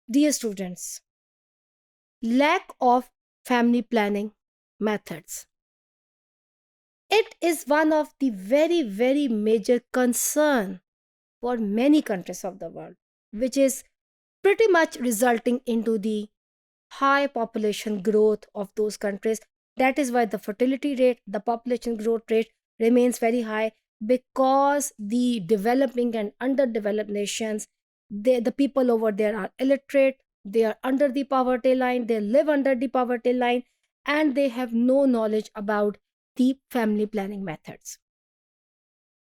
Dear students, lack of family planning methods. It is one of the very, very major concern for many countries of the world, which is pretty much resulting into the high population growth of those countries. That is why the fertility rate, the population growth rate remains very high, because the developing and underdeveloped nations, the people over there are illiterate, they are under the poverty line, they live under the poverty line, and they have no knowledge about the family planning methods.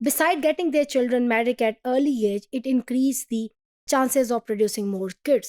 Beside getting their children married at early age, it increase the chances of producing more kids.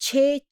6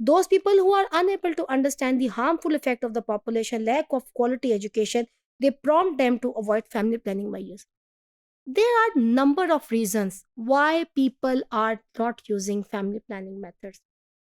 Those people who are unable to understand the harmful effect of the population, lack of quality education, they prompt them to avoid family planning measures. There are number of reasons why people are not using family planning methods.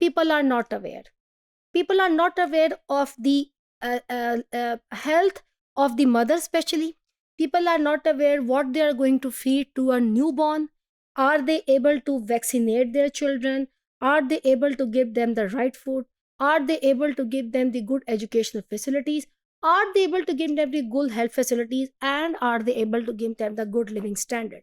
people are not aware. People are not aware of the health of the mother, especially. People are not aware what they are going to feed to a newborn. Are they able to vaccinate their children? Are they able to give them the right food? Are they able to give them the good educational facilities? Are they able to give them the good health facilities? And are they able to give them the good living standard?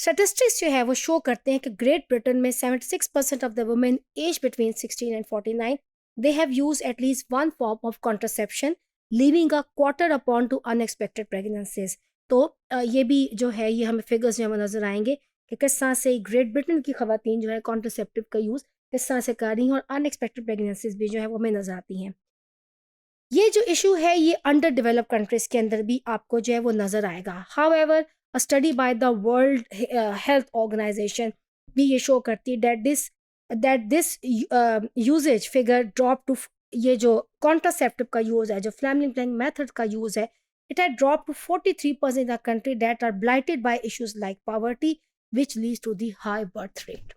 Statistics جو ہے وہ شو کرتے ہیں کہ great Britain میں 76% of the women aged between 16 and 49 they have used at least one form of contraception leaving a quarter upon to unexpected pregnancies. تو یہ بھی جو ہے یہ ہمیں فگرز جو ہمیں نظر آئیں گے کہ کس طرح سے گریٹ برٹن کی خواتین جو ہے کانٹرسیپٹیو کا یوز کس طرح سے کر رہی ہیں اور ان ایکسپیکٹڈ پریگننسیز بھی جو ہے وہ ہمیں نظر آتی ہیں. یہ جو ایشو ہے یہ انڈر ڈیولپ کنٹریز کے اندر بھی آپ کو جو ہے وہ نظر آئے گا. However study by the World Health Organization بھی یہ شو کرتی ہے that this usage figure drop to یہ جو کانٹرسیپٹیو کا یوز ہے جو فیملی پلاننگ میتھڈ کا یوز ہے it had dropped to 43% in a country that are blighted by issues like poverty which leads to the high birth rate.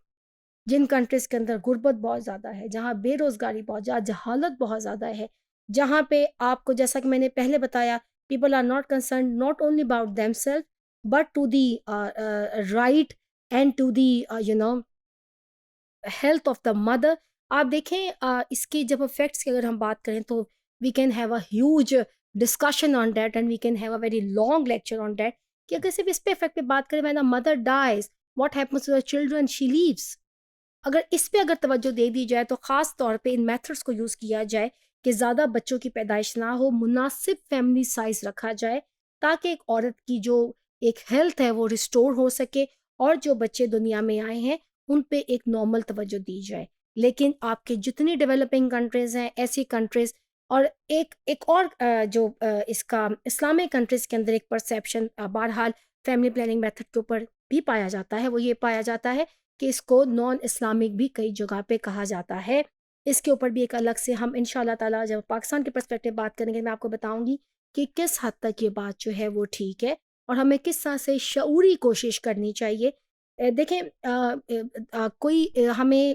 جن countries کے اندر غربت بہت زیادہ ہے, جہاں بے روزگاری بہت زیادہ, جہالت بہت زیادہ ہے, جہاں پہ آپ کو جیسا کہ میں نے پہلے بتایا people are not concerned not only about themselves but to the right and to the health of the mother. آپ دیکھیں اس کی جب افیکٹس کی اگر ہم بات کریں تو we can have a huge discussion on that and we can have a very long lecture on that کہ اگر صرف اس پہ افیکٹ پہ بات کریں when a mother dies what happens to the children she leaves. اگر اس پہ اگر توجہ دے دی جائے تو خاص طور پہ ان میتھڈس کو یوز کیا جائے کہ زیادہ بچوں کی پیدائش نہ ہو, مناسب فیملی سائز رکھا جائے تاکہ ایک عورت کی جو ایک ہیلتھ ہے وہ ریسٹور ہو سکے اور جو بچے دنیا میں آئے ہیں ان پہ ایک نارمل توجہ دی جائے. لیکن آپ کے جتنی ڈیولپنگ کنٹریز ہیں ایسی کنٹریز اور ایک اور جو اس کا اسلامک کنٹریز کے اندر ایک پرسیپشن بہرحال فیملی پلاننگ میتھڈ کے اوپر بھی پایا جاتا ہے, وہ یہ پایا جاتا ہے کہ اس کو نان اسلامک بھی کئی جگہ پہ کہا جاتا ہے. اس کے اوپر بھی ایک الگ سے ہم انشاءاللہ تعالیٰ جب پاکستان کے پرسپیکٹیو بات کریں گے میں آپ کو بتاؤں گی کہ کس حد تک یہ بات جو ہے وہ ٹھیک ہے اور ہمیں کس طرح سے شعوری کوشش کرنی چاہیے. دیکھیں کوئی ہمیں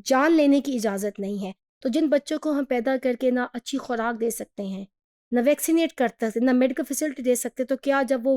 جان لینے کی اجازت نہیں ہے, تو جن بچوں کو ہم پیدا کر کے نہ اچھی خوراک دے سکتے ہیں, نہ ویکسینیٹ کر سکتے, نہ میڈیکل فیسلٹی دے سکتے, تو کیا جب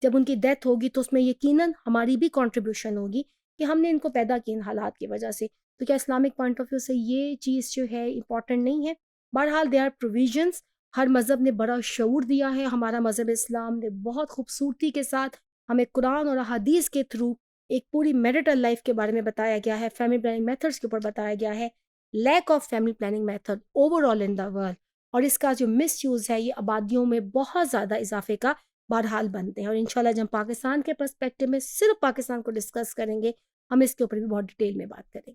ان کی ڈیتھ ہوگی تو اس میں یقیناً ہماری بھی کنٹریبیوشن ہوگی کہ ہم نے ان کو پیدا کیا ان حالات کی وجہ سے. تو کیا اسلامک پوائنٹ آف ویو سے یہ چیز جو ہے امپورٹنٹ نہیں ہے؟ بہرحال دے آر پروویژنس, ہر مذہب نے بڑا شعور دیا ہے. ہمارا مذہب اسلام نے بہت خوبصورتی کے ساتھ ہمیں قرآن اور حدیث کے تھرو ایک پوری میرٹل لائف کے بارے میں بتایا گیا ہے, فیملی پلاننگ میتھڈس کے اوپر بتایا گیا ہے, lack of family planning method over all in the world, اور اس کا جو مس یوز ہے یہ آبادیوں میں بہت زیادہ اضافے کا بہرحال بنتے ہیں. اور انشاءاللہ جب ہم پاکستان کے پرسپیکٹیو میں صرف پاکستان کو ڈسکس کریں گے ہم اس کے اوپر بھی بہت ڈیٹیل میں بات کریں گے.